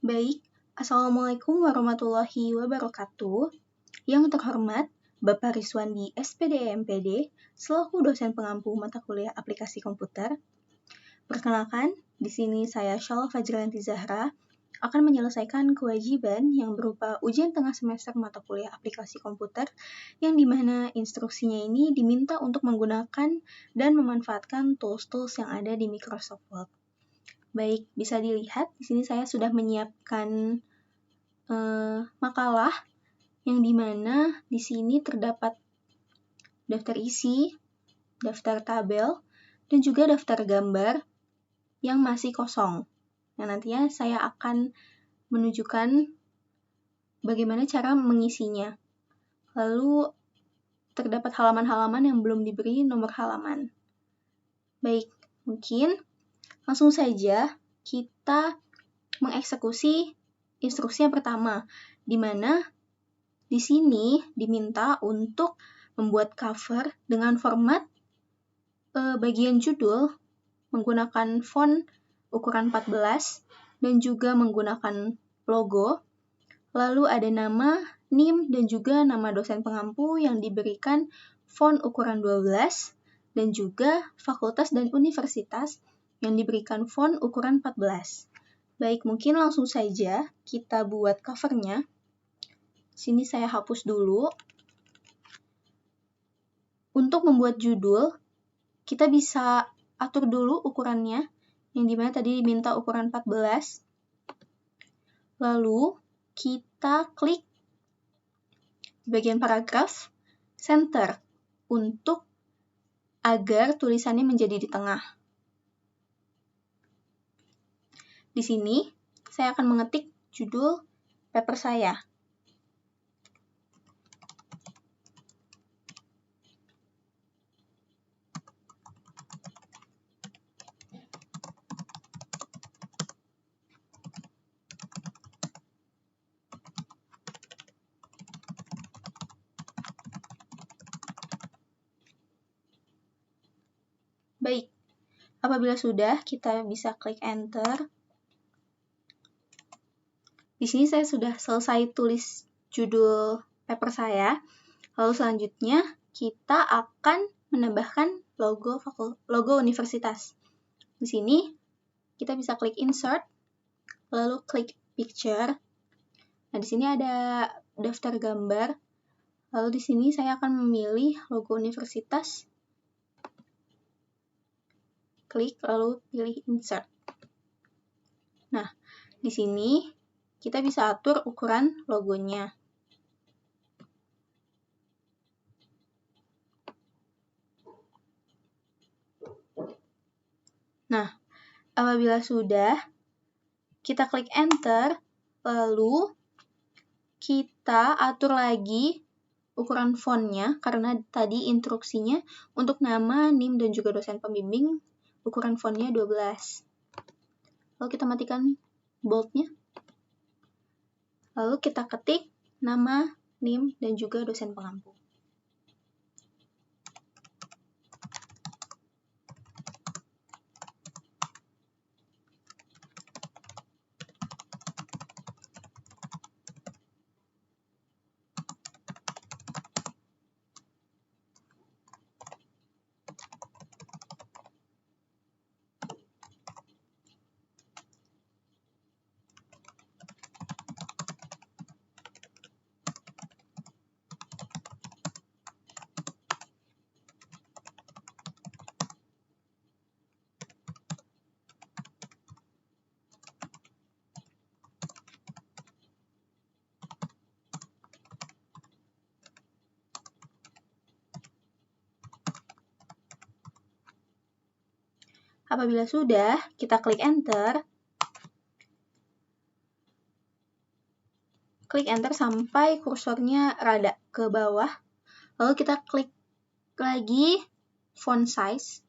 Baik, Assalamualaikum warahmatullahi wabarakatuh. Yang terhormat, Bapak Riswandi SPD MPD, selaku dosen pengampu mata kuliah aplikasi komputer. Perkenalkan, di sini saya Syala Fajrianti Zahra akan menyelesaikan kewajiban yang berupa ujian tengah semester mata kuliah aplikasi komputer, yang dimana instruksinya ini diminta untuk menggunakan dan memanfaatkan tools-tools yang ada di Microsoft Word. Baik, bisa dilihat di sini saya sudah menyiapkan makalah yang dimana di sini terdapat daftar isi, daftar tabel, dan juga daftar gambar yang masih kosong. Nah, nantinya saya akan menunjukkan bagaimana cara mengisinya. Lalu terdapat halaman-halaman yang belum diberi nomor halaman. Baik, mungkin langsung saja kita mengeksekusi instruksi yang pertama, di mana di sini diminta untuk membuat cover dengan format bagian judul menggunakan font ukuran 14 dan juga menggunakan logo. Lalu ada nama, NIM, dan juga nama dosen pengampu yang diberikan font ukuran 12 dan juga fakultas dan universitas yang diberikan font ukuran 14. Baik, mungkin langsung saja kita buat covernya. Sini saya hapus dulu. Untuk membuat judul, kita bisa atur dulu ukurannya, yang dimana tadi diminta ukuran 14. Lalu, kita klik di bagian paragraf, center, untuk agar tulisannya menjadi di tengah. Di sini, saya akan mengetik judul paper saya. Baik, apabila sudah, kita bisa klik enter. Di sini saya sudah selesai tulis judul paper saya. Lalu selanjutnya kita akan menambahkan logo universitas. Di sini kita bisa klik insert, lalu klik picture. Nah, di sini ada daftar gambar. Lalu di sini saya akan memilih logo universitas. Klik lalu pilih insert. Nah, di sini kita bisa atur ukuran logonya. Nah, apabila sudah, kita klik enter, lalu kita atur lagi ukuran fontnya, karena tadi instruksinya untuk nama, NIM, dan juga dosen pembimbing, ukuran fontnya 12. Lalu kita matikan boldnya. Lalu kita ketik nama, NIM, dan juga dosen pengampu. Apabila sudah, kita klik enter. Klik enter sampai kursornya rada ke bawah. Lalu kita klik lagi font size.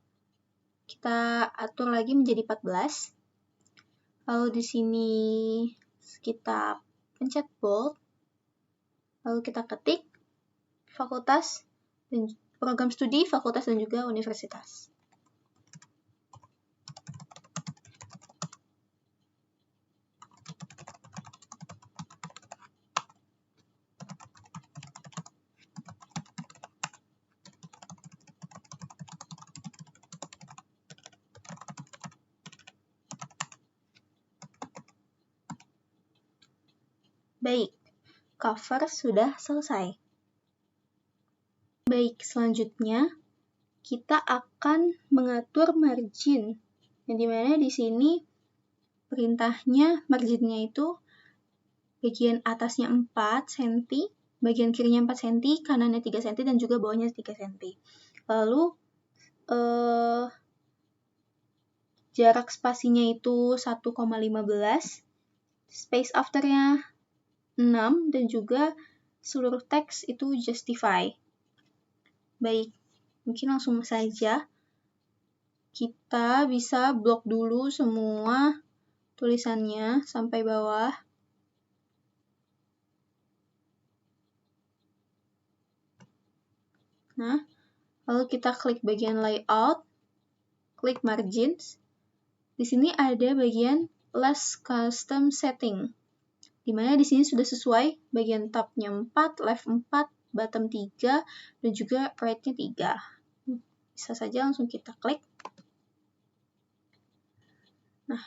Kita atur lagi menjadi 14. Lalu di sini kita pencet bold. Lalu kita ketik fakultas dan program studi, fakultas dan juga universitas. Baik, cover sudah selesai. Baik, selanjutnya kita akan mengatur margin. Yang dimana di sini perintahnya marginnya itu bagian atasnya 4 cm, bagian kirinya 4 cm, kanannya 3 cm, dan juga bawahnya 3 cm. Lalu jarak spasinya itu 1,15, space afternya 6, dan juga seluruh teks itu justify. Baik, mungkin langsung saja kita bisa blok dulu semua tulisannya sampai bawah. Nah, lalu kita klik bagian layout, klik margins. Di sini ada bagian last custom setting, di mana di sini sudah sesuai bagian top-nya 4, left 4, bottom 3, dan juga right-nya 3. Bisa saja langsung kita klik. Nah,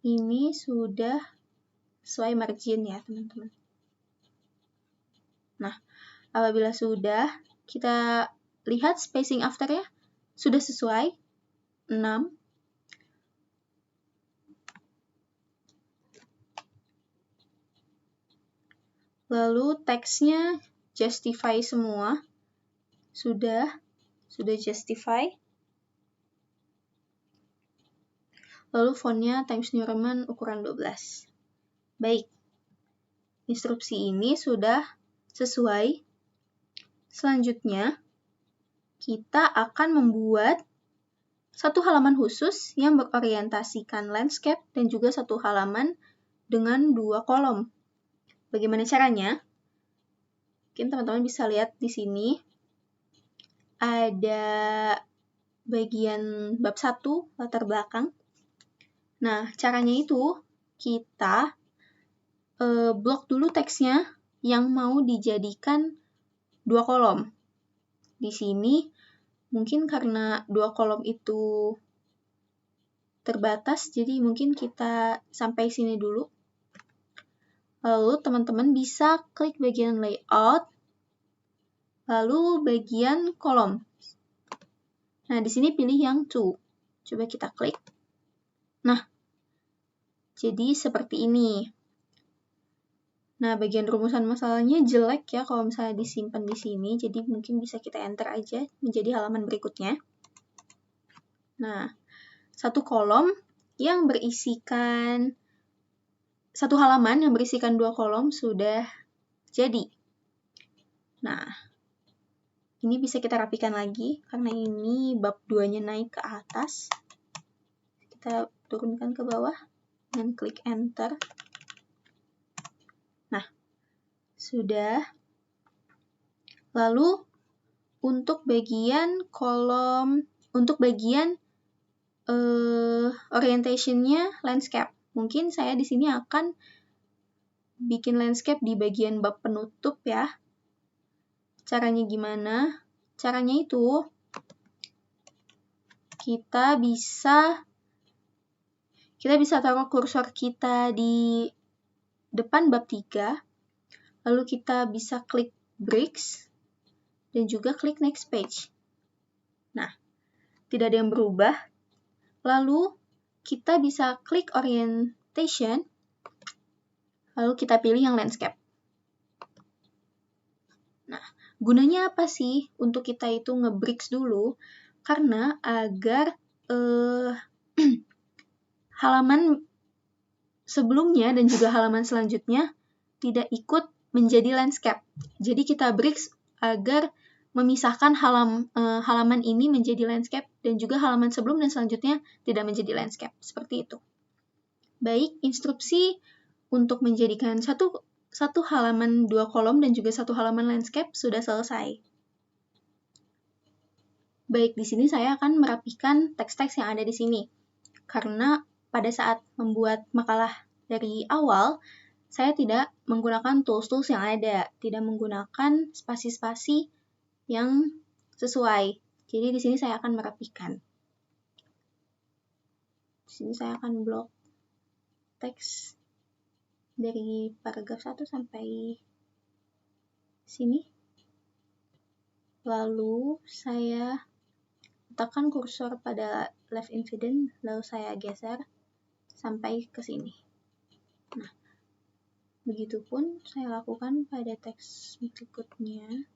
ini sudah sesuai margin ya, teman-teman. Nah, apabila sudah, kita lihat spacing after-nya sudah sesuai, 6. Lalu teksnya justify semua, sudah justify. Lalu fontnya Times New Roman ukuran 12. Baik, instruksi ini sudah sesuai. Selanjutnya, kita akan membuat satu halaman khusus yang berorientasikan landscape dan juga satu halaman dengan 2 kolom. Bagaimana caranya? Mungkin teman-teman bisa lihat di sini ada bagian bab 1 latar belakang. Nah, caranya itu kita blok dulu teksnya yang mau dijadikan 2 kolom. Di sini mungkin karena 2 kolom itu terbatas, jadi mungkin kita sampai sini dulu. Lalu teman-teman bisa klik bagian layout, lalu bagian kolom. Nah, di sini pilih yang 2. Coba kita klik. Nah, jadi seperti ini. Nah, bagian rumusan masalahnya jelek ya kalau misalnya disimpan di sini, jadi mungkin bisa kita enter aja menjadi halaman berikutnya. Nah, satu kolom yang berisikan satu halaman yang berisikan 2 kolom sudah jadi. Nah, ini bisa kita rapikan lagi karena ini bab 2-nya naik ke atas. Kita turunkan ke bawah dan klik enter. Nah, sudah. Lalu untuk bagian kolom, untuk bagian orientation-nya landscape. Mungkin saya di sini akan bikin landscape di bagian bab penutup ya. Caranya gimana? Caranya itu kita bisa taruh kursor kita di depan bab 3, lalu kita bisa klik bricks dan juga klik next page. Nah, tidak ada yang berubah. Lalu kita bisa klik orientation, lalu kita pilih yang landscape. Nah, gunanya apa sih untuk kita itu nge-bricks dulu? Karena agar halaman sebelumnya dan juga halaman selanjutnya tidak ikut menjadi landscape. Jadi kita bricks agar memisahkan halaman ini menjadi landscape dan juga halaman sebelum dan selanjutnya tidak menjadi landscape. Seperti itu. Baik, instruksi untuk menjadikan satu halaman 2 kolom dan juga satu halaman landscape sudah selesai. Baik, di sini saya akan merapikan teks-teks yang ada di sini. Karena pada saat membuat makalah dari awal, saya tidak menggunakan tools-tools yang ada, tidak menggunakan spasi-spasi yang sesuai. Jadi di sini saya akan merapikan. Di sini saya akan blok teks. dari paragraf 1 sampai sini. Lalu saya letakkan kursor pada left incident, lalu saya geser sampai ke sini. Nah, begitupun saya lakukan pada teks berikutnya.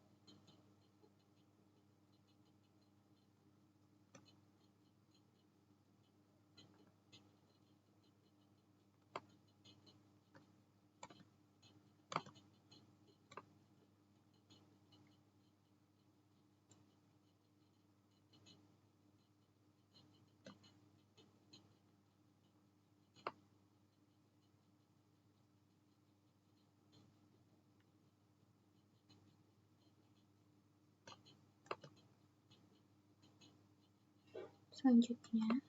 Selanjutnya,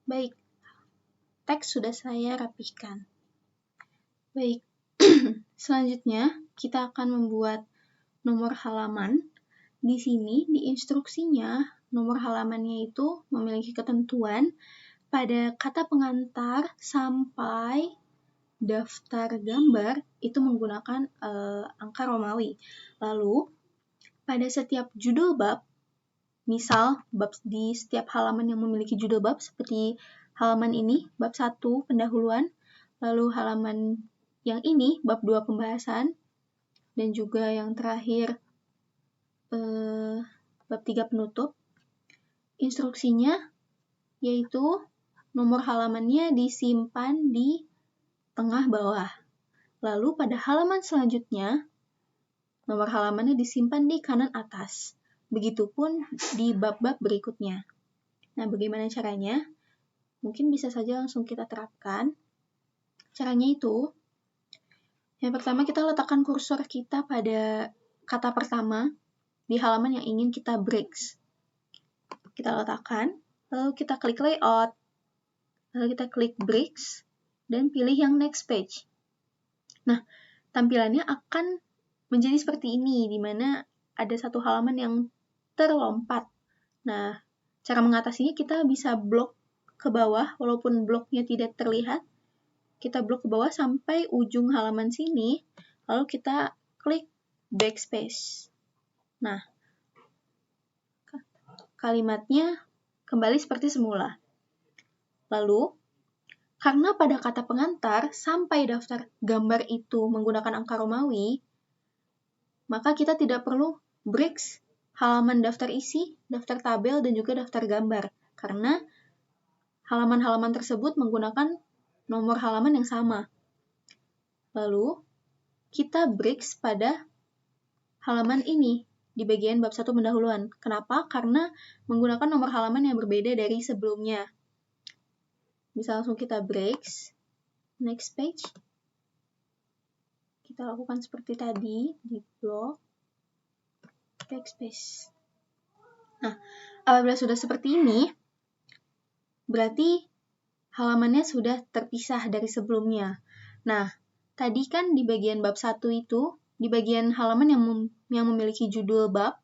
baik, teks sudah saya rapihkan. Baik, selanjutnya kita akan membuat nomor halaman. Di sini, di instruksinya, nomor halamannya itu memiliki ketentuan pada kata pengantar sampai daftar gambar itu menggunakan angka Romawi. Lalu, pada setiap judul bab, misal bab di setiap halaman yang memiliki judul bab seperti halaman ini, bab 1 pendahuluan, lalu halaman yang ini, bab 2 pembahasan, dan juga yang terakhir bab 3 penutup. Instruksinya yaitu nomor halamannya disimpan di tengah bawah. Lalu pada halaman selanjutnya, nomor halamannya disimpan di kanan atas. Begitupun di bab-bab berikutnya. Nah, bagaimana caranya? Mungkin bisa saja langsung kita terapkan. Caranya itu, yang pertama kita letakkan kursor kita pada kata pertama di halaman yang ingin kita breaks. Kita letakkan, lalu kita klik layout, lalu kita klik breaks, dan pilih yang next page. Nah, tampilannya akan menjadi seperti ini, di mana ada satu halaman yang terlompat. Nah, cara mengatasinya kita bisa blok ke bawah, walaupun bloknya tidak terlihat, kita blok ke bawah sampai ujung halaman sini, lalu kita klik backspace. Nah, kalimatnya kembali seperti semula. Lalu, karena pada kata pengantar sampai daftar gambar itu menggunakan angka Romawi, maka kita tidak perlu breaks halaman daftar isi, daftar tabel, dan juga daftar gambar. Karena halaman-halaman tersebut menggunakan nomor halaman yang sama. Lalu, kita breaks pada halaman ini di bagian bab 1 pendahuluan. Kenapa? Karena menggunakan nomor halaman yang berbeda dari sebelumnya. Bisa langsung kita breaks. Next page. Kita lakukan seperti tadi di blok. Backspace. Nah, apabila sudah seperti ini, berarti halamannya sudah terpisah dari sebelumnya. Nah, tadi kan di bagian bab 1 itu, di bagian halaman yang memiliki judul bab,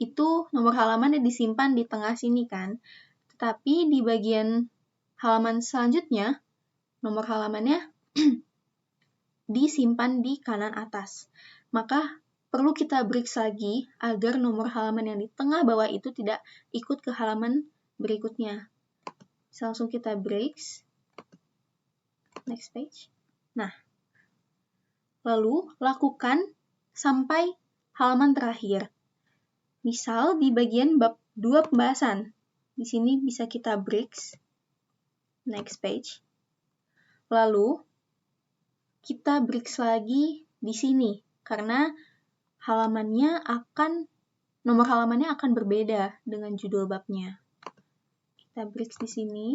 itu nomor halamannya disimpan di tengah sini kan. Tetapi di bagian halaman selanjutnya, nomor halamannya disimpan di kanan atas. Maka perlu kita breaks lagi agar nomor halaman yang di tengah bawah itu tidak ikut ke halaman berikutnya. Bisa langsung kita breaks. Next page. Nah, lalu lakukan sampai halaman terakhir. Misal di bagian bab 2 pembahasan. Di sini bisa kita breaks. Next page. Lalu kita breaks lagi di sini karena nomor halamannya akan berbeda dengan judul babnya. Kita breaks di sini.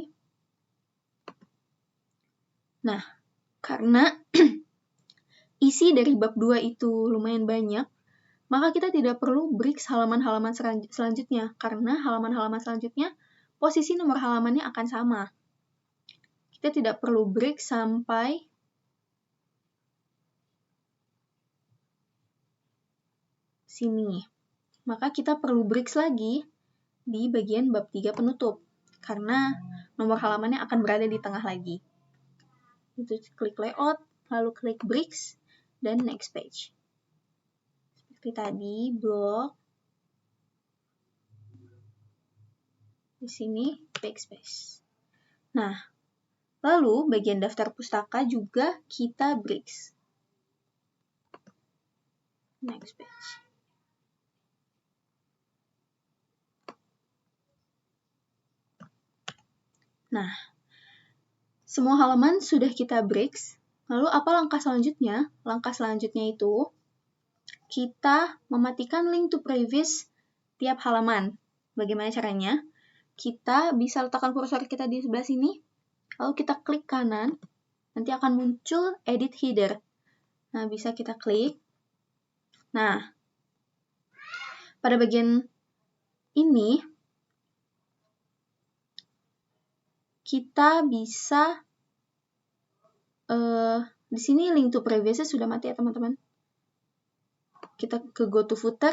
Nah, karena isi dari bab 2 itu lumayan banyak, maka kita tidak perlu breaks halaman-halaman selanjutnya, karena halaman-halaman selanjutnya posisi nomor halamannya akan sama. Kita tidak perlu break sampai sini. Maka kita perlu breaks lagi di bagian bab 3 penutup, karena nomor halamannya akan berada di tengah lagi. Itu klik layout, lalu klik breaks, dan next page. Seperti tadi, blok. Di sini, backspace. Nah, lalu bagian daftar pustaka juga kita breaks. Next page. Nah, semua halaman sudah kita breaks. Lalu apa langkah selanjutnya? Langkah selanjutnya itu kita mematikan link to previous tiap halaman. Bagaimana caranya? Kita bisa letakkan kursor kita di sebelah sini, lalu kita klik kanan, nanti akan muncul edit header. Nah, bisa kita klik. Nah, pada bagian ini, kita bisa, di sini link to previous sudah mati ya teman-teman. Kita ke go to footer.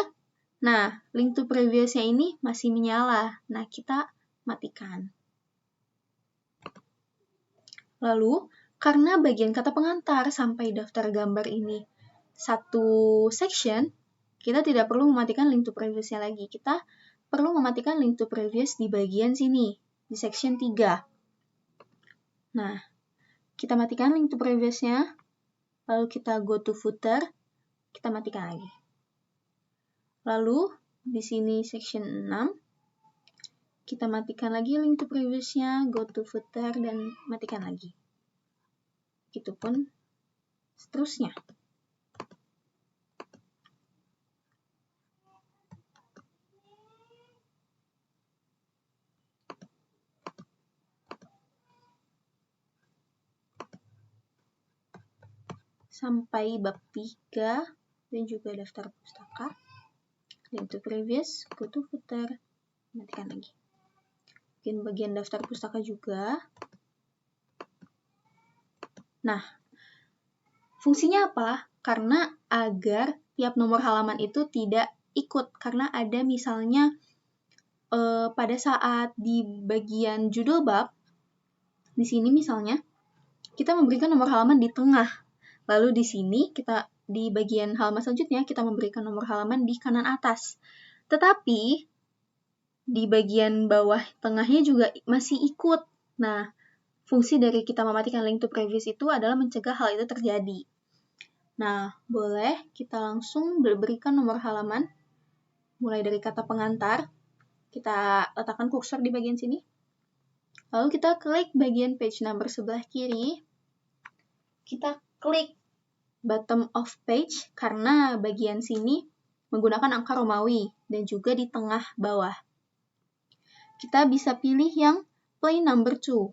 Nah, link to previous-nya ini masih menyala. Nah, kita matikan. Lalu, karena bagian kata pengantar sampai daftar gambar ini satu section, kita tidak perlu mematikan link to previous-nya lagi. Kita perlu mematikan link to previous di bagian sini, di section 3. Nah, kita matikan link to previous-nya, lalu kita go to footer, kita matikan lagi. Lalu, di sini section 6, kita matikan lagi link to previous-nya, go to footer, dan matikan lagi. Begitupun seterusnya. Sampai bab 3 dan juga daftar pustaka, link to previous, go to footer, matikan lagi. Bagian daftar pustaka juga. Nah, fungsinya apa? Karena agar tiap nomor halaman itu tidak ikut, karena ada misalnya pada saat di bagian judul bab, di sini misalnya kita memberikan nomor halaman di tengah. Lalu di sini kita di bagian halaman selanjutnya kita memberikan nomor halaman di kanan atas. Tetapi di bagian bawah tengahnya juga masih ikut. Nah, fungsi dari kita mematikan link to previous itu adalah mencegah hal itu terjadi. Nah, boleh kita langsung berikan nomor halaman. Mulai dari kata pengantar, kita letakkan kursor di bagian sini. Lalu kita klik bagian page number sebelah kiri. Kita klik bottom of page karena bagian sini menggunakan angka Romawi dan juga di tengah bawah. Kita bisa pilih yang plain number 2.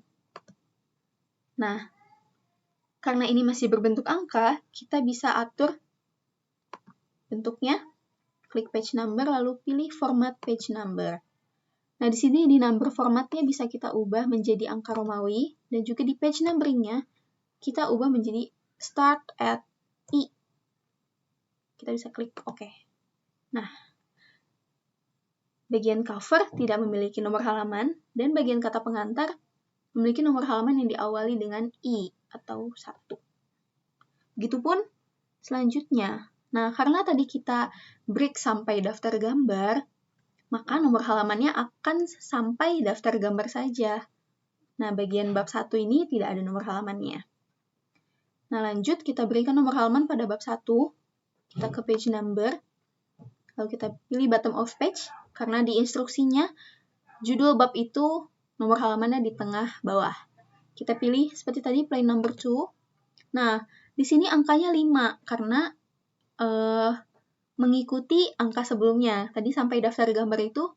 Nah, karena ini masih berbentuk angka, kita bisa atur bentuknya. Klik page number lalu pilih format page number. Nah, di sini di number formatnya bisa kita ubah menjadi angka Romawi, dan juga di page numberingnya kita ubah menjadi start at I. Kita bisa klik OK. Nah, bagian cover tidak memiliki nomor halaman, dan bagian kata pengantar memiliki nomor halaman yang diawali dengan I atau 1. Begitupun selanjutnya. Nah, karena tadi kita break sampai daftar gambar, maka nomor halamannya akan sampai daftar gambar saja. Nah, bagian bab 1 ini tidak ada nomor halamannya. Nah, lanjut kita berikan nomor halaman pada bab 1. Kita ke page number. Lalu kita pilih bottom of page, karena di instruksinya judul bab itu nomor halamannya di tengah bawah. Kita pilih seperti tadi plain number 2. Nah, di sini angkanya 5, karena mengikuti angka sebelumnya. Tadi sampai daftar gambar itu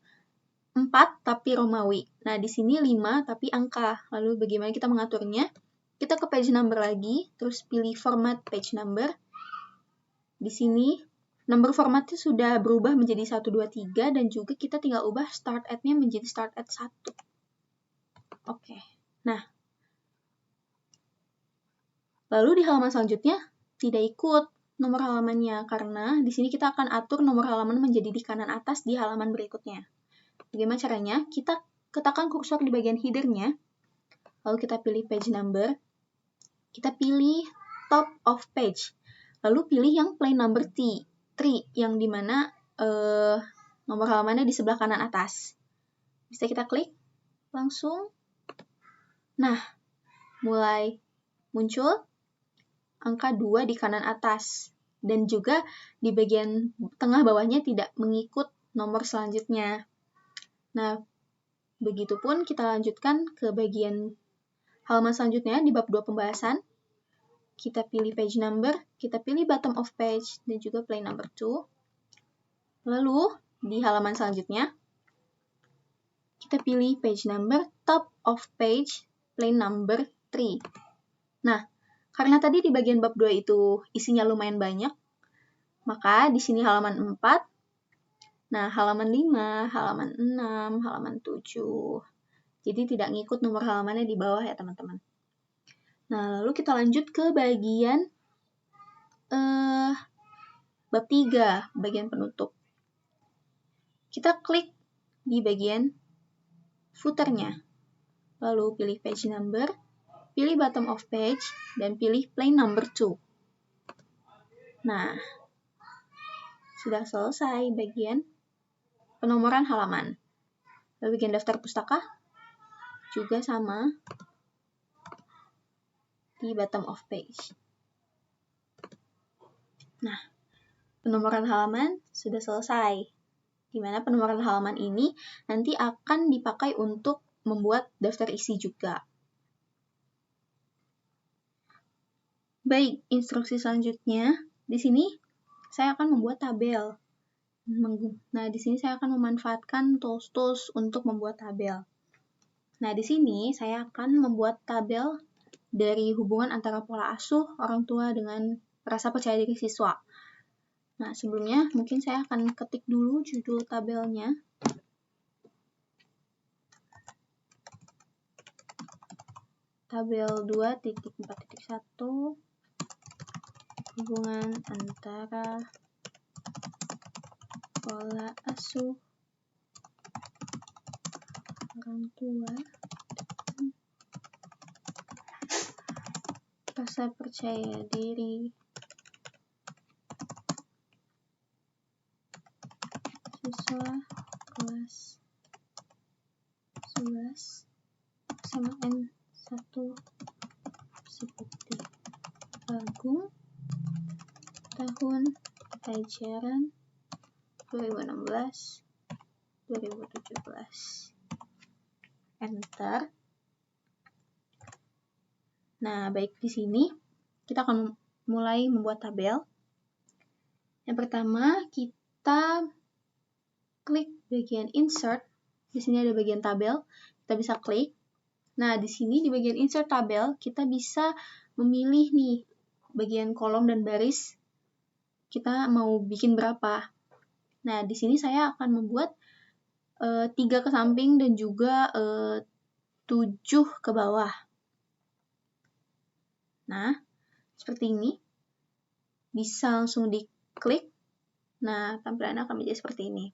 4 tapi Romawi. Nah, di sini 5 tapi angka. Lalu bagaimana kita mengaturnya? Kita ke page number lagi, terus pilih format page number. Di sini number formatnya sudah berubah menjadi 1, 2, 3, dan juga kita tinggal ubah start at-nya menjadi start at 1. Oke. Nah, lalu di halaman selanjutnya tidak ikut nomor halamannya, karena di sini kita akan atur nomor halaman menjadi di kanan atas di halaman berikutnya. Bagaimana caranya? Kita letakkan kursor di bagian header-nya, lalu kita pilih page number, kita pilih top of page, lalu pilih yang plain number 3, yang dimana nomor halamannya di sebelah kanan atas. Bisa kita klik langsung. Nah, mulai muncul angka 2 di kanan atas, dan juga di bagian tengah bawahnya tidak mengikut nomor selanjutnya. Nah, begitupun kita lanjutkan ke bagian halaman selanjutnya di bab 2 pembahasan. Kita pilih page number, kita pilih bottom of page, dan juga plain number 2. Lalu, di halaman selanjutnya, kita pilih page number, top of page, plain number 3. Nah, karena tadi di bagian bab 2 itu isinya lumayan banyak, maka di sini halaman 4, nah halaman 5, halaman 6, halaman 7. Jadi tidak ngikut nomor halamannya di bawah ya teman-teman. Nah, lalu kita lanjut ke bagian bab 3, bagian penutup. Kita klik di bagian footer-nya. Lalu pilih page number, pilih bottom of page, dan pilih plain number 2. Nah, sudah selesai bagian penomoran halaman. Lalu bagian daftar pustaka juga sama di bottom of page. Nah, penomoran halaman sudah selesai. Di mana penomoran halaman ini nanti akan dipakai untuk membuat daftar isi juga. Baik, instruksi selanjutnya, di sini saya akan membuat tabel. Nah, di sini saya akan memanfaatkan tools-tools untuk membuat tabel. Nah, di sini saya akan membuat tabel dari hubungan antara pola asuh orang tua dengan rasa percaya diri siswa. Nah, sebelumnya mungkin saya akan ketik dulu judul tabelnya. Tabel 2.4.1 hubungan antara pola asuh orang tua dan rasa percaya diri siswa kelas 11 sama N1 seperti Agung, tahun ajaran 2016-2017. Enter. Nah, baik, di sini kita akan mulai membuat tabel. Yang pertama, kita klik bagian insert. Di sini ada bagian tabel, kita bisa klik. Nah, di sini di bagian insert tabel, kita bisa memilih nih bagian kolom dan baris. Kita mau bikin berapa. Nah, di sini saya akan membuat 3 ke samping dan juga 7 ke bawah. Nah, seperti ini. Bisa langsung diklik. Nah, tampilannya akan menjadi seperti ini.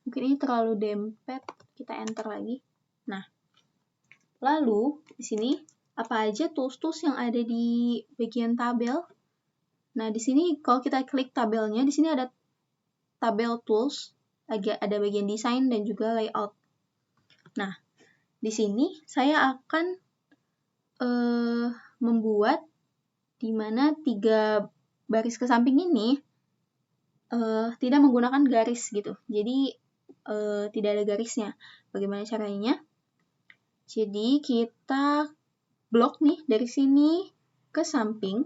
Mungkin ini terlalu dempet, kita enter lagi. Nah, lalu di sini apa aja tools-tools yang ada di bagian tabel? Nah, di sini kalau kita klik tabelnya, di sini ada tabel tools, ada bagian desain dan juga layout. Nah, di sini saya akan membuat di mana 3 baris ke samping ini tidak menggunakan garis gitu. Jadi tidak ada garisnya. Bagaimana caranya? Jadi kita blok nih dari sini ke samping.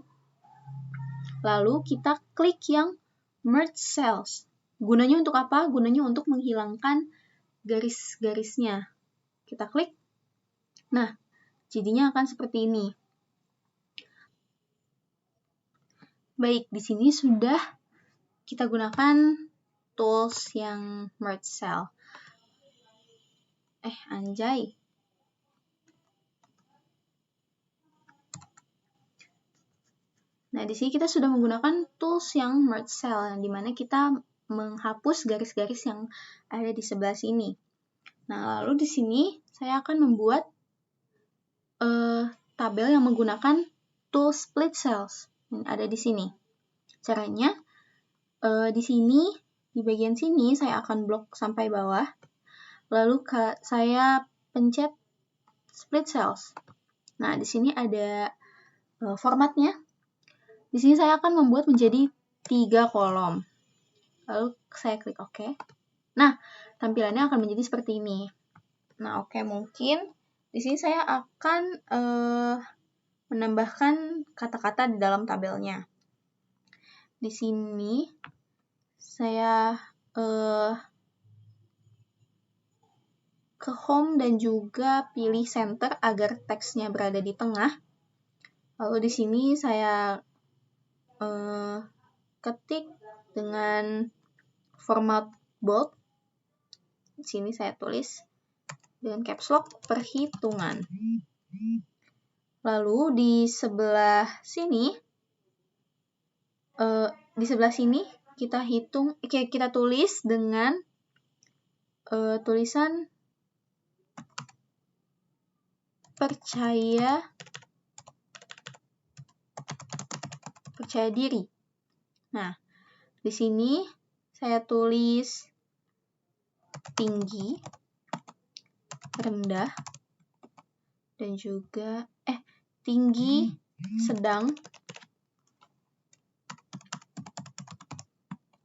Lalu kita klik yang merge cells. Gunanya untuk apa? Gunanya untuk menghilangkan garis-garisnya. Kita klik. Nah, jadinya akan seperti ini. Baik, di sini sudah kita gunakan tools yang merge cell. Anjay. Nah, di sini kita sudah menggunakan tools yang merge cell, yang dimana kita menghapus garis-garis yang ada di sebelah sini. Nah, lalu di sini saya akan membuat tabel yang menggunakan tool split cells yang ada di sini. Caranya, di sini, di bagian sini saya akan blok sampai bawah, lalu saya pencet split cells. Nah, di sini ada formatnya. Di sini saya akan membuat menjadi 3 kolom. Lalu saya klik OK. Nah, tampilannya akan menjadi seperti ini. Nah, oke, mungkin di sini saya akan menambahkan kata-kata di dalam tabelnya. Di sini saya ke home dan juga pilih center agar teksnya berada di tengah. Lalu di sini saya ketik dengan format bold. Di sini saya tulis dengan caps lock perhitungan. Lalu di sebelah sini kita tulis dengan tulisan percaya diri. Nah, di sini saya tulis tinggi, rendah, dan juga tinggi, sedang,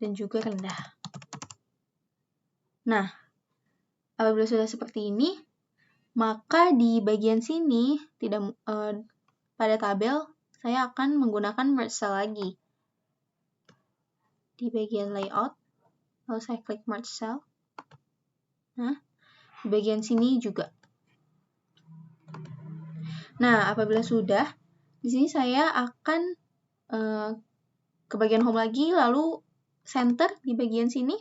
dan juga rendah. Nah, apabila sudah seperti ini, maka di bagian sini pada tabel saya akan menggunakan merge cell lagi. Di bagian layout, lalu saya klik merge cell. Nah, di bagian sini juga. Nah, apabila sudah, di sini saya akan ke bagian home lagi, lalu center di bagian sini.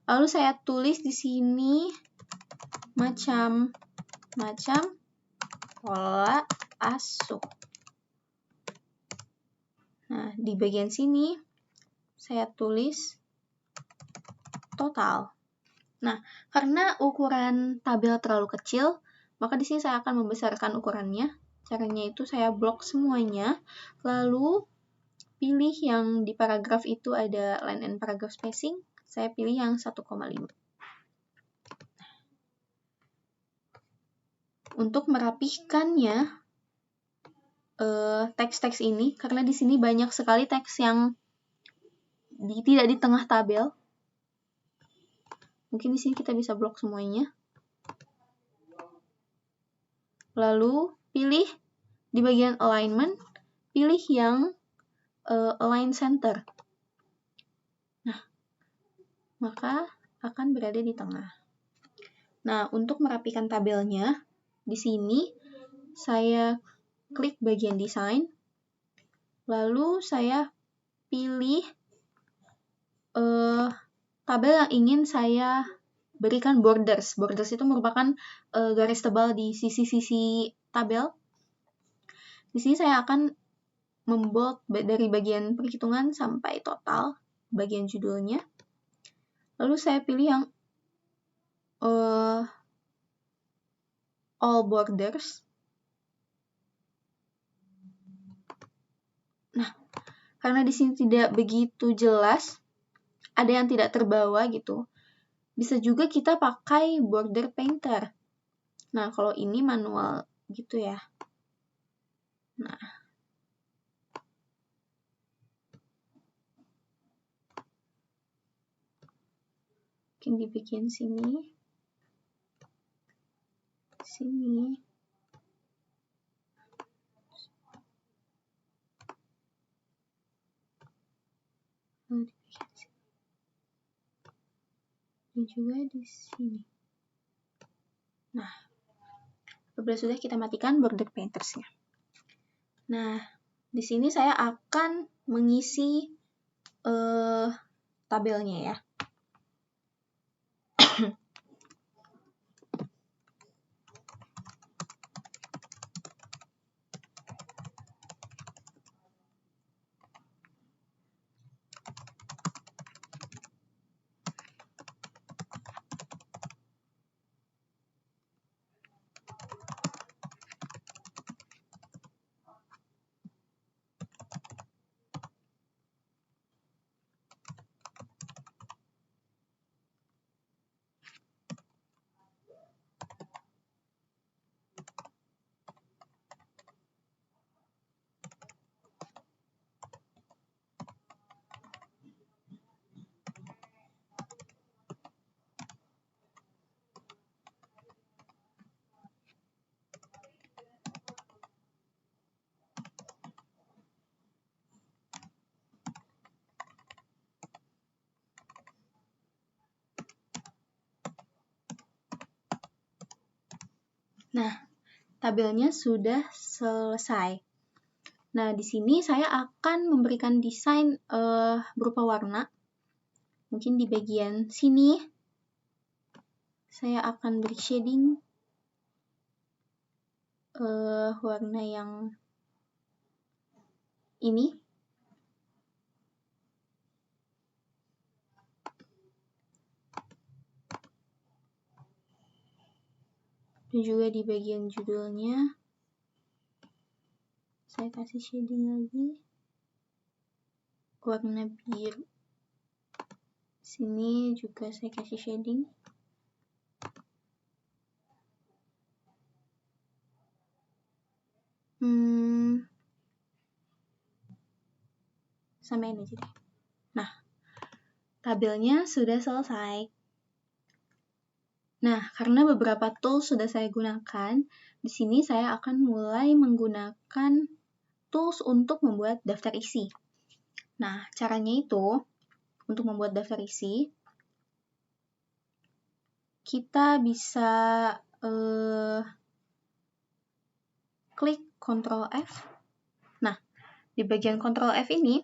Lalu saya tulis di sini macam pola asuh. Nah, di bagian sini saya tulis total. Nah, karena ukuran tabel terlalu kecil, maka di sini saya akan membesarkan ukurannya. Caranya itu saya blok semuanya, lalu pilih yang di paragraf itu ada line and paragraph spacing, saya pilih yang 1,5. untuk merapihkannya teks-teks ini, karena di sini banyak sekali teks yang tidak di tengah tabel. Mungkin di sini kita bisa blok semuanya. Lalu pilih di bagian alignment, pilih yang align center. Nah, maka akan berada di tengah. Nah, untuk merapikan tabelnya, di sini saya klik bagian desain, lalu saya pilih tabel yang ingin saya berikan borders. Borders itu merupakan garis tebal di sisi-sisi tabel. Di sini saya akan membold dari bagian perhitungan sampai total, bagian judulnya. Lalu saya pilih yang all borders. Nah, karena di sini tidak begitu jelas, ada yang tidak terbawa gitu. Bisa juga kita pakai border painter. Nah, kalau ini manual gitu ya. Nah, mungkin dibikin sini. Sini. Lalu dibikin sini. Dan juga di sini. Nah, apabila sudah, kita matikan border paintersnya. Nah, di sini saya akan mengisi tabelnya ya. Nah, tabelnya sudah selesai. Nah, di sini saya akan memberikan desain berupa warna. Mungkin di bagian sini saya akan beri shading warna yang ini. Dan juga di bagian judulnya saya kasih shading lagi warna biru. Sini juga saya kasih shading. Sampai ini aja deh. Nah, tabelnya sudah selesai. Nah, karena beberapa tools sudah saya gunakan, di sini saya akan mulai menggunakan tools untuk membuat daftar isi. Nah, caranya itu, untuk membuat daftar isi, kita bisa klik Ctrl F. Nah, di bagian Ctrl F ini,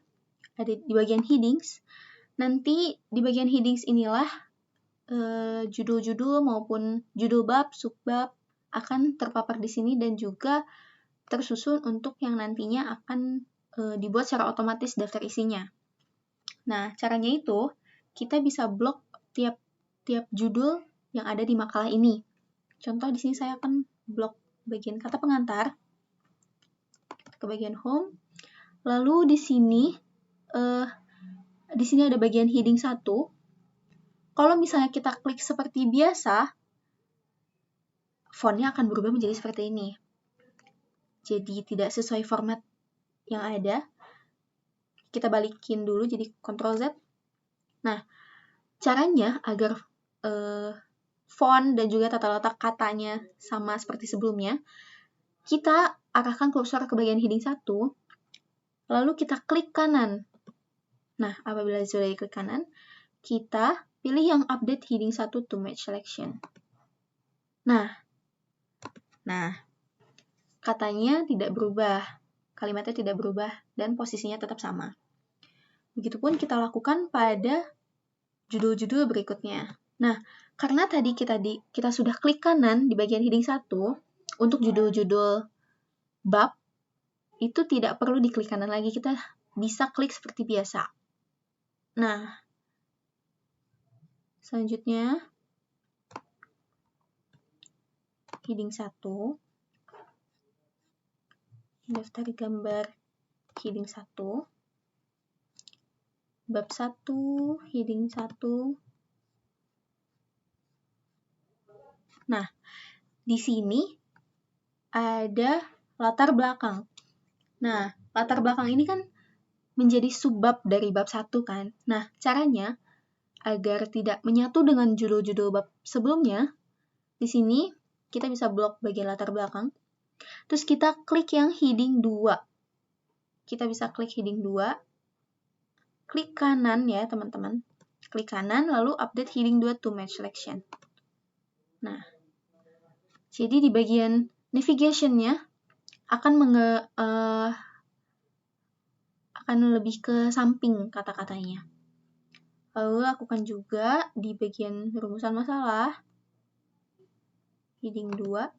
ada di bagian headings, nanti di bagian headings inilah judul-judul maupun judul bab, subbab akan terpapar di sini dan juga tersusun untuk yang nantinya akan dibuat secara otomatis daftar isinya. Nah, caranya itu kita bisa blok tiap judul yang ada di makalah ini. Contoh di sini saya akan blok bagian kata pengantar ke bagian home. Lalu di sini ada bagian heading 1. Kalau misalnya kita klik seperti biasa, fontnya akan berubah menjadi seperti ini. Jadi tidak sesuai format yang ada. Kita balikin dulu jadi Ctrl Z. Nah, caranya agar font dan juga tata letak katanya sama seperti sebelumnya, kita arahkan kursor ke bagian heading 1, lalu kita klik kanan. Nah, apabila sudah diklik kanan, kita pilih yang update heading 1 to match selection. Nah, katanya tidak berubah, kalimatnya tidak berubah, dan posisinya tetap sama. Begitupun kita lakukan pada judul-judul berikutnya. Nah, karena tadi kita sudah klik kanan di bagian heading 1, untuk judul-judul bab, itu tidak perlu diklik kanan lagi, kita bisa klik seperti biasa. Nah, selanjutnya, heading 1, daftar gambar heading 1, bab 1, heading 1. Nah, di sini ada latar belakang. Nah, latar belakang ini kan menjadi subbab dari bab 1 kan. Nah, caranya agar tidak menyatu dengan judul-judul bab sebelumnya, di sini kita bisa blok bagian latar belakang. Terus kita klik yang heading 2. Kita bisa klik heading 2. Klik kanan ya, teman-teman. Klik kanan, lalu update heading 2 to match selection. Nah, jadi di bagian navigation-nya akan lebih ke samping kata-katanya. Lalu lakukan juga di bagian rumusan masalah, heading 2,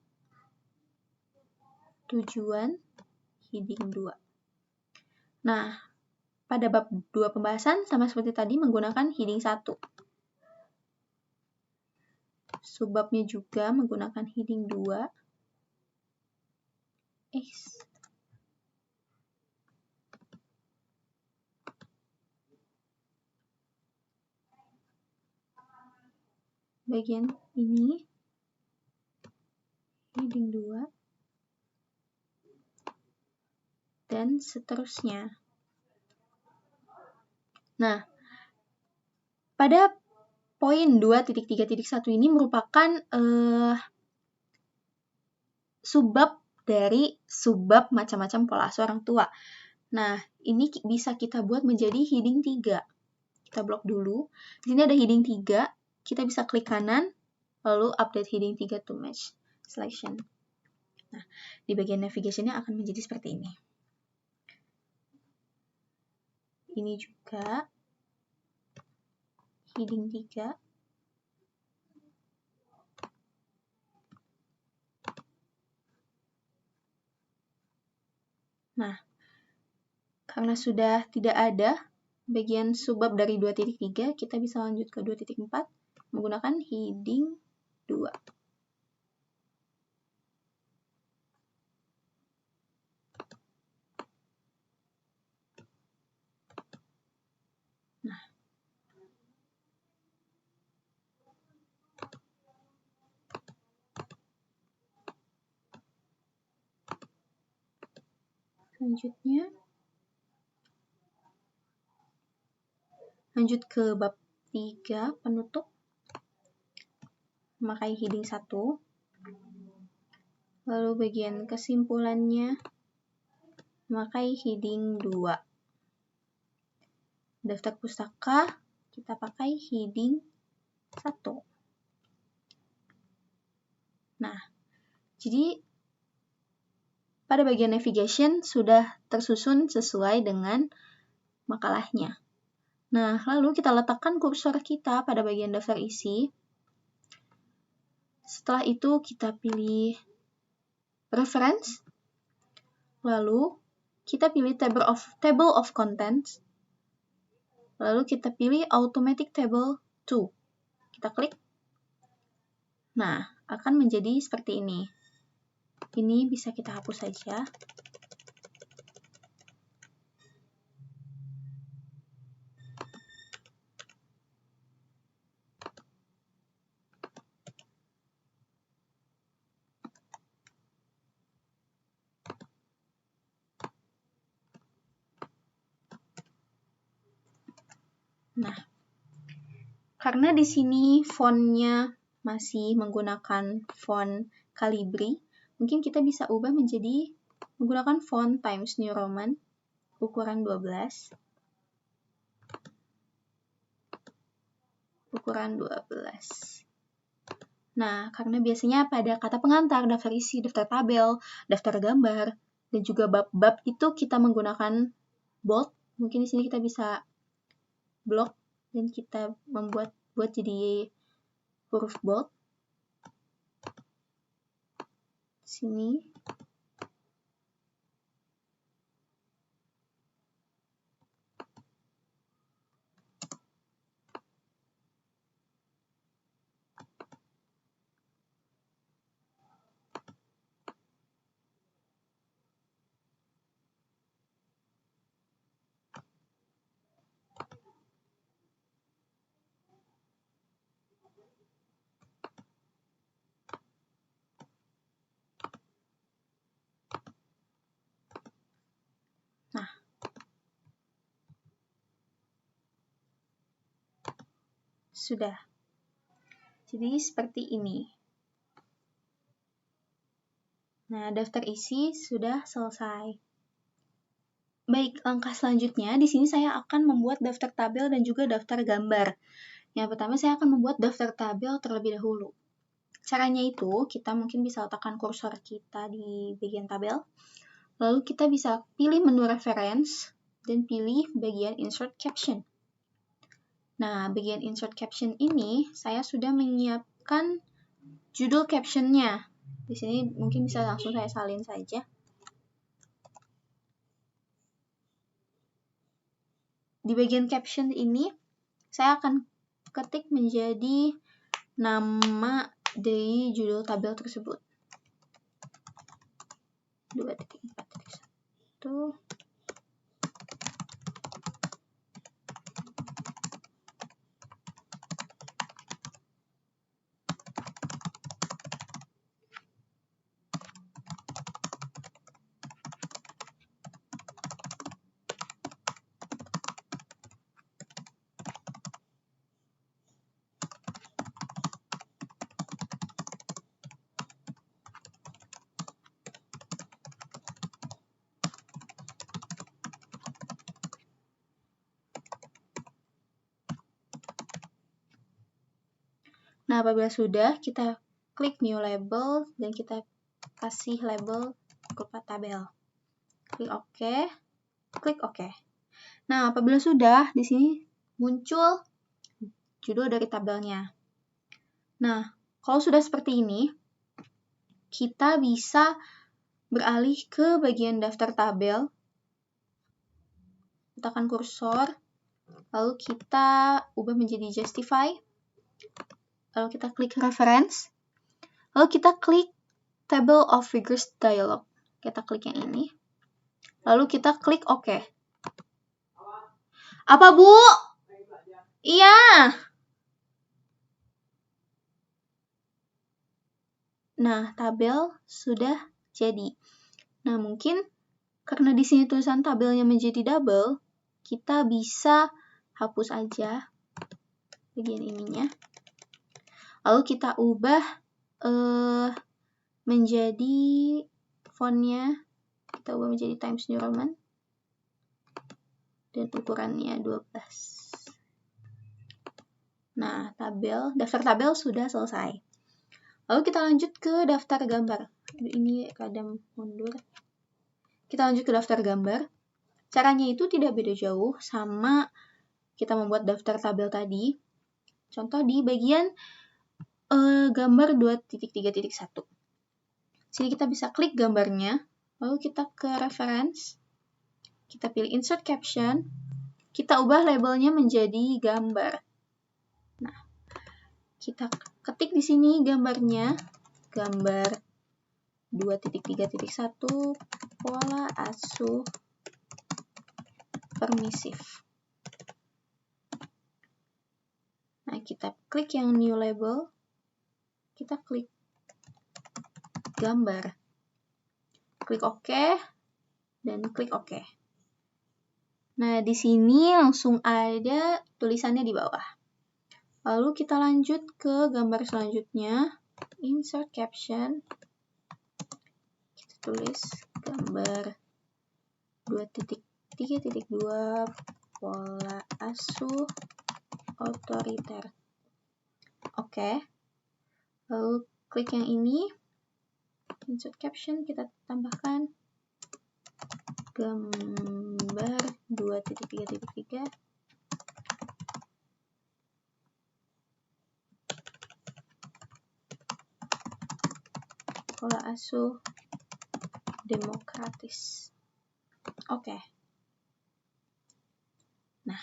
tujuan, heading 2. Nah, pada bab 2 pembahasan, sama seperti tadi menggunakan heading 1. Subbabnya juga menggunakan heading 2. Bagian ini, heading 2, dan seterusnya. Nah, pada poin 2.3.1 ini merupakan subbab dari subbab macam-macam pola asuh orang tua. Nah, ini bisa kita buat menjadi heading 3. Kita blok dulu. Di sini ada heading 3, kita bisa klik kanan, lalu update heading 3 to match selection. Nah, di bagian navigation-nya akan menjadi seperti ini. Ini juga heading 3. Nah, karena sudah tidak ada bagian subbab dari 2.3, kita bisa lanjut ke 2.4 menggunakan heading 2. Nah, selanjutnya lanjut ke bab 3 penutup, memakai heading 1. Lalu bagian kesimpulannya memakai heading 2. Daftar pustaka kita pakai heading 1. Nah, jadi pada bagian navigation sudah tersusun sesuai dengan makalahnya. Nah, lalu kita letakkan kursor kita pada bagian daftar isi. Setelah itu kita pilih reference. Lalu kita pilih table of contents. Lalu kita pilih automatic table 2. Kita klik. Nah, akan menjadi seperti ini. Ini bisa kita hapus saja. Nah, karena di sini fontnya masih menggunakan font Calibri, mungkin kita bisa ubah menjadi menggunakan font Times New Roman ukuran 12. Ukuran 12. Nah, karena biasanya pada kata pengantar, daftar isi, daftar tabel, daftar gambar, dan juga bab-bab itu kita menggunakan bold. Mungkin di sini kita bisa blok dan kita buat jadi huruf bold. Sini. Nah, sudah. Jadi seperti ini. Nah, daftar isi sudah selesai. Baik, langkah selanjutnya di sini saya akan membuat daftar tabel dan juga daftar gambar. Yang pertama saya akan membuat daftar tabel terlebih dahulu. Caranya itu, kita mungkin bisa letakkan kursor kita di bagian tabel. Lalu kita bisa pilih menu reference dan pilih bagian insert caption. Nah, bagian insert caption ini saya sudah menyiapkan judul captionnya. Di sini mungkin bisa langsung saya salin saja. Di bagian caption ini, saya akan ketik menjadi nama dari judul tabel tersebut. 2.4.1. Nah, apabila sudah, kita klik New Label dan kita kasih label berupa tabel. Klik OK, klik OK. Nah, apabila sudah, di sini muncul judul dari tabelnya. Nah, kalau sudah seperti ini, kita bisa beralih ke bagian daftar tabel. Letakkan kursor, lalu kita ubah menjadi Justify. Lalu kita klik Reference. Lalu kita klik Table of Figures Dialog. Kita klik yang ini. Lalu kita klik OK. Apa, Bu? Iya. Nah, tabel sudah jadi. Nah, mungkin karena di sini tulisan tabelnya menjadi double, kita bisa hapus aja bagian ininya. Lalu kita ubah menjadi fontnya, kita ubah menjadi Times New Roman dan ukurannya 12. Nah, daftar tabel sudah selesai. Lalu kita lanjut ke daftar gambar. Ini kadang mundur. Kita lanjut ke daftar gambar. Caranya itu tidak beda jauh sama kita membuat daftar tabel tadi. Contoh di bagian gambar 2.3.1. Sini kita bisa klik gambarnya, lalu kita ke reference, kita pilih insert caption, kita ubah labelnya menjadi gambar. Nah, kita ketik di sini gambarnya, gambar 2.3.1 pola asuh permisif. Nah, kita klik yang new label, kita klik gambar, klik OK, dan klik OK. Nah, di sini langsung ada tulisannya di bawah. Lalu kita lanjut ke gambar selanjutnya, insert caption. Kita tulis gambar 2.3.2 pola asuh otoriter. Oke. Lalu klik yang ini, insert caption, kita tambahkan gambar 2.3.3 pola asuh demokratis. Oke. Nah,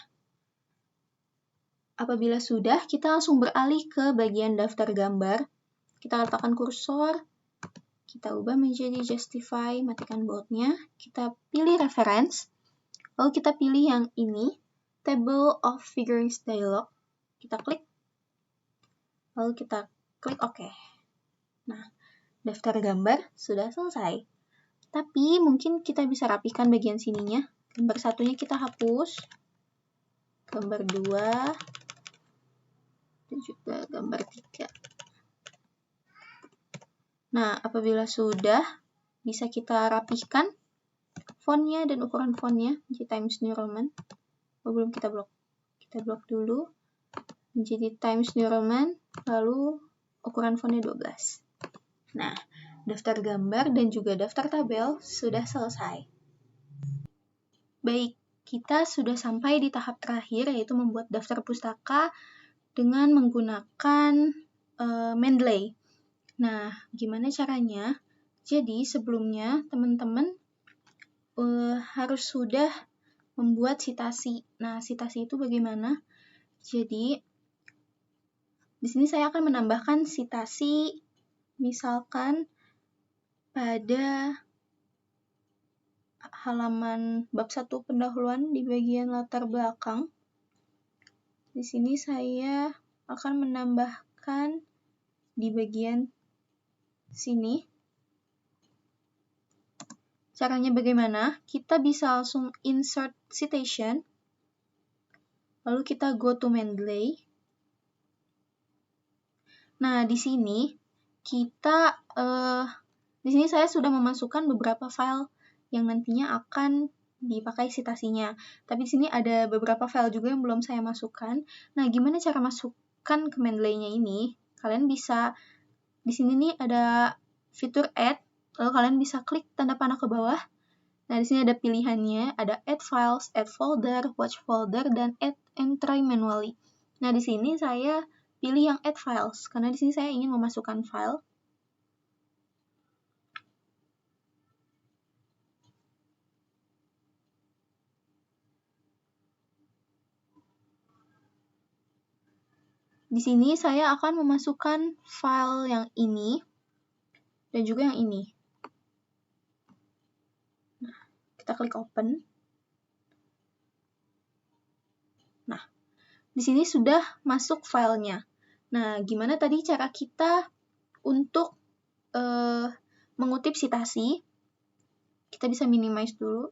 apabila sudah, kita langsung beralih ke bagian daftar gambar. Kita letakkan kursor, kita ubah menjadi justify, matikan boldnya, kita pilih reference, lalu kita pilih yang ini, table of figures dialog, kita klik, lalu kita klik OK. Nah, daftar gambar sudah selesai. Tapi mungkin kita bisa rapikan bagian sininya. Gambar satunya kita hapus, gambar 2, dan juga gambar 3. Nah, apabila sudah, bisa kita rapihkan fontnya dan ukuran fontnya menjadi Times New Roman. Belum kita blok. Kita blok dulu menjadi Times New Roman, lalu ukuran fontnya 12. Nah, daftar gambar dan juga daftar tabel sudah selesai. Baik, kita sudah sampai di tahap terakhir, yaitu membuat daftar pustaka dengan menggunakan Mendeley. Nah, gimana caranya? Jadi, sebelumnya teman-teman harus sudah membuat citasi. Nah, citasi itu bagaimana? Jadi, di sini saya akan menambahkan citasi, misalkan pada halaman bab 1 pendahuluan di bagian latar belakang. Di sini saya akan menambahkan di bagian sini. Caranya bagaimana? Kita bisa langsung insert citation, lalu kita go to Mendeley. Nah, di sini saya sudah memasukkan beberapa file yang nantinya akan dipakai citasinya. Tapi di sini ada beberapa file juga yang belum saya masukkan. Nah, gimana cara masukkan ke Mendeley-nya ini? Kalian bisa, di sini nih ada fitur add, lalu kalian bisa klik tanda panah ke bawah. Nah, di sini ada pilihannya, ada add files, add folder, watch folder, dan add and try manually. Nah, di sini saya pilih yang add files, karena di sini saya ingin memasukkan file. Di sini saya akan memasukkan file yang ini, dan juga yang ini. Nah, kita klik open. Nah, di sini sudah masuk filenya. Nah, gimana tadi cara kita untuk mengutip citasi? Kita bisa minimize dulu.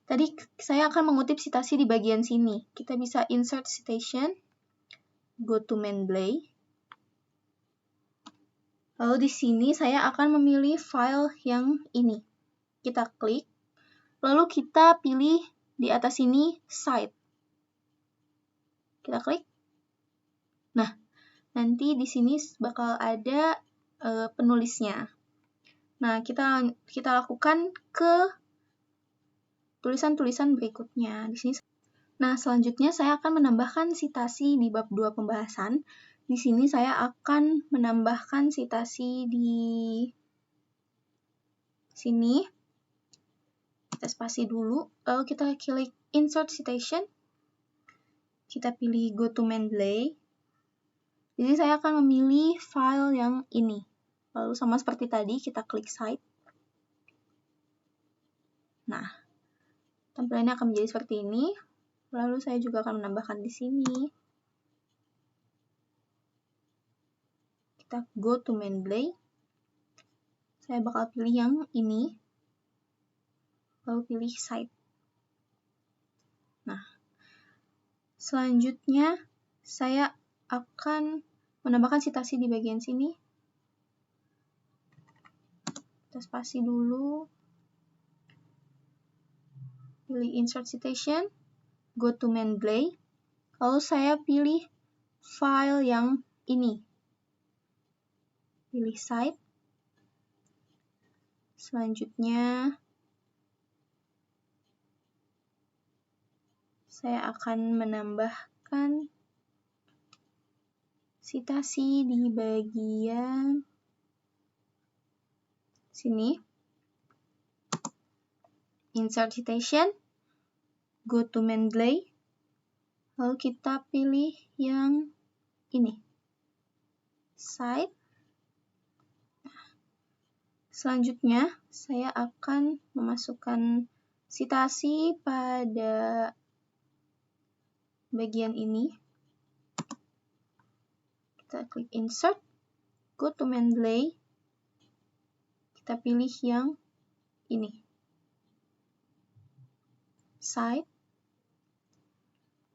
Tadi saya akan mengutip citasi di bagian sini. Kita bisa insert citation, go to Mendeley. Lalu di sini saya akan memilih file yang ini. Kita klik, lalu kita pilih di atas sini cite. Kita klik. Nah, nanti di sini bakal ada penulisnya. Nah, kita lakukan ke tulisan-tulisan berikutnya. Di sini. Nah, selanjutnya saya akan menambahkan citasi di bab 2 pembahasan. Di sini saya akan menambahkan citasi di sini. Kita spasi dulu, lalu kita klik insert citation. Kita pilih go to Mendeley. Jadi saya akan memilih file yang ini. Lalu sama seperti tadi, kita klik cite. Nah, tampilannya akan menjadi seperti ini. Lalu saya juga akan menambahkan di sini. Kita go to Mendeley. Saya bakal pilih yang ini. Lalu pilih cite. Selanjutnya, saya akan menambahkan citasi di bagian sini. Kita spasi dulu. Pilih Insert Citation, go to Mendeley. Lalu saya pilih file yang ini. Pilih Cite. Selanjutnya, saya akan menambahkan citasi di bagian sini. Insert Citation, go to Mendeley. Lalu kita pilih yang ini. Cite. Selanjutnya, saya akan memasukkan citasi pada bagian ini. Kita klik Insert, go to Mendeley. Kita pilih yang ini. Cite.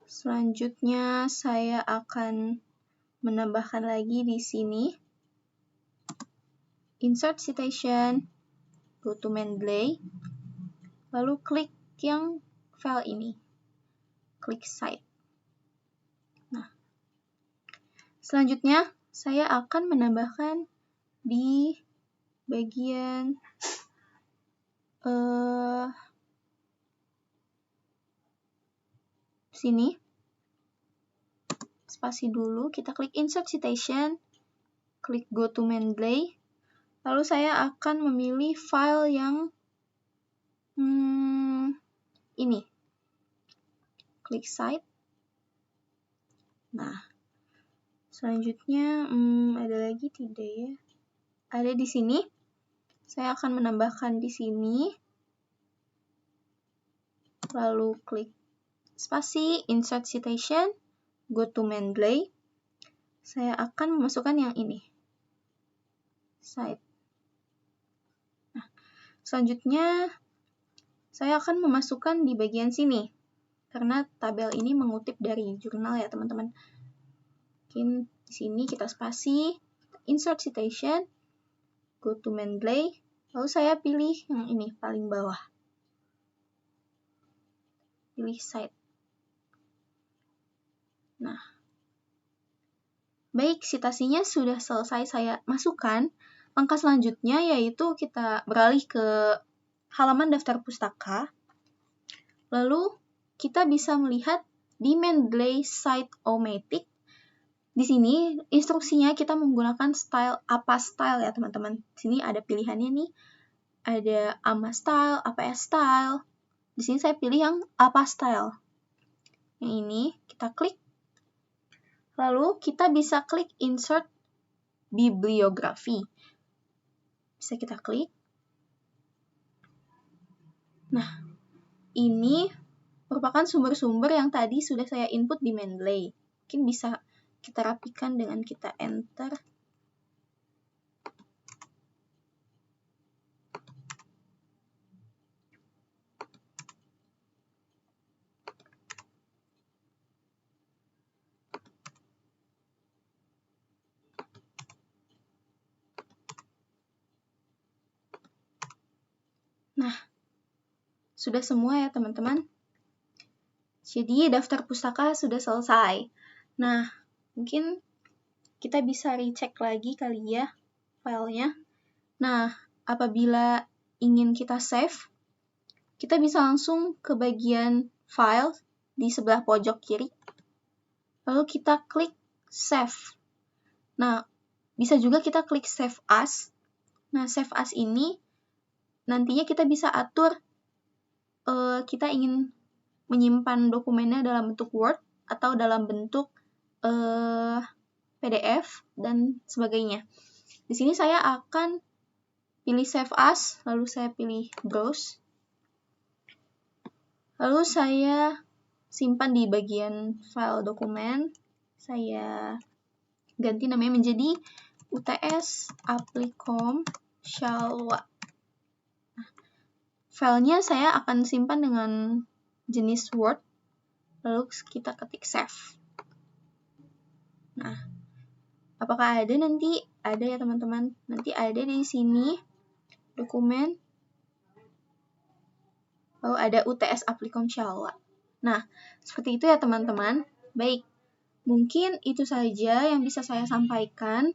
Selanjutnya, saya akan menambahkan lagi di sini. Insert Citation, go to Mendeley, lalu klik yang file ini. Klik Cite. Nah, selanjutnya saya akan menambahkan di bagian sini. Spasi dulu, kita klik Insert Citation, klik Go to Mendeley, lalu saya akan memilih file yang ini. Klik Cite. Nah, selanjutnya ada lagi tidak ya? Ada di sini. Saya akan menambahkan di sini. Lalu klik spasi, Insert Citation, go to Mendeley. Saya akan memasukkan yang ini. Cite. Nah, selanjutnya saya akan memasukkan di bagian sini. Karena tabel ini mengutip dari jurnal ya teman-teman. Mungkin di sini kita spasi, Insert Citation, go to Mendeley, lalu saya pilih yang ini paling bawah. Pilih Cite. Nah, baik, citasinya sudah selesai saya masukkan. Langkah selanjutnya yaitu kita beralih ke halaman daftar pustaka. Lalu kita bisa melihat di Mendeley Cite-O-Matic. Di sini instruksinya kita menggunakan style apa style ya teman-teman. Di sini ada pilihannya nih. Ada AMA style, APS style. Di sini saya pilih yang apa style. Yang ini kita klik. Lalu kita bisa klik Insert Bibliografi. Bisa kita klik. Nah, ini merupakan sumber-sumber yang tadi sudah saya input di Mendeley. Mungkin bisa kita rapikan dengan kita enter. Nah, sudah semua ya teman-teman. Jadi daftar pustaka sudah selesai. Nah, mungkin kita bisa recheck lagi kali ya filenya. Nah, apabila ingin kita save, kita bisa langsung ke bagian file di sebelah pojok kiri. Lalu kita klik save. Nah, bisa juga kita klik save as. Nah, save as ini nantinya kita bisa atur kita ingin menyimpan dokumennya dalam bentuk Word atau dalam bentuk PDF dan sebagainya. Di sini saya akan pilih Save As, lalu saya pilih Browse. Lalu saya simpan di bagian file dokumen. Saya ganti namanya menjadi UTS Applicom Shalwa. Filenya saya akan simpan dengan jenis Word. lalu kita ketik save. Nah, apakah ada nanti? Ada ya teman-teman. Nanti ada di sini dokumen, lalu ada UTS Applikom Shalwa. Nah, seperti itu ya teman-teman. Baik, mungkin itu saja yang bisa saya sampaikan.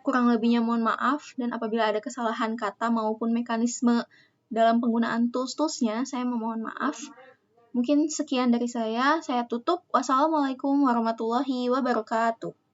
Kurang lebihnya mohon maaf, dan apabila ada kesalahan kata maupun mekanisme dalam penggunaan tools-toolsnya, saya memohon maaf. Mungkin sekian dari saya tutup. Wassalamualaikum warahmatullahi wabarakatuh.